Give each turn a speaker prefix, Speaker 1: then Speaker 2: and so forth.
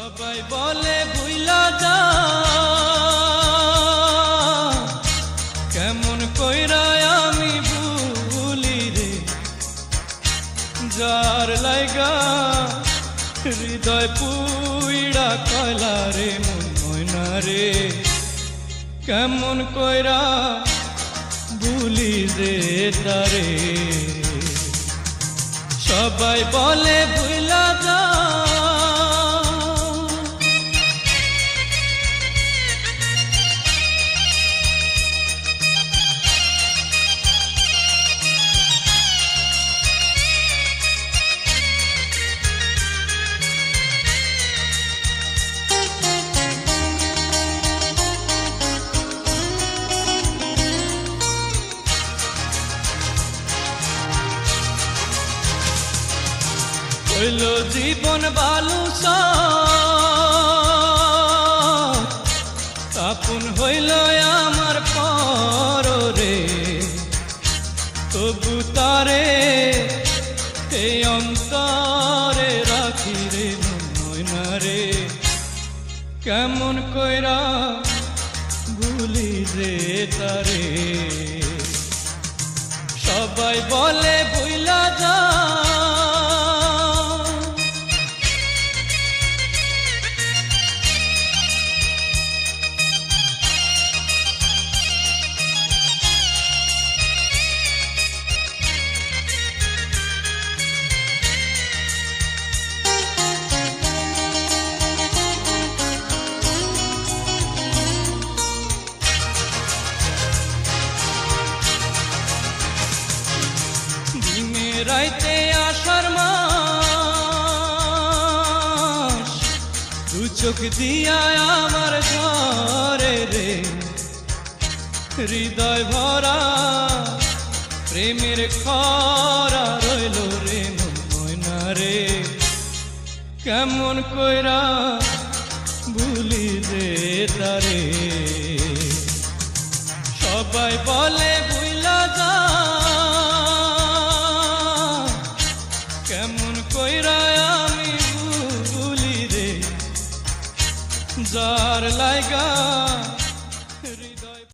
Speaker 1: সবাই বলে ভুইলা যা, কেমন কইরা আমি ভুলি রে, যার লাইগা হৃদয় পুইড়া কয়লা রে মন ময়না রে, কেমন কইরা ভুলি রে তারে। সবাই বলে ভুইলা যা, হইল জীবন বালুসা, আপন হইল আমার পরে, তবু তারে এই অন্তরে রাখি রে ময়না রে, কেমন কইরা ভুলি রে তারে। সবাই বলে ভুইলা যা, রাইতে আষাঢ় মাস, দু চোখ দিয়া আমার ঝরে রে, হৃদয় ভরা প্রেমের খরা রইল রে ময়না রে, কেমন কইরা ভুলি রে তারে। সবাই বলে ভুইলা যা, কেমন কইরা আমি ভুলি রে, যার লাইগা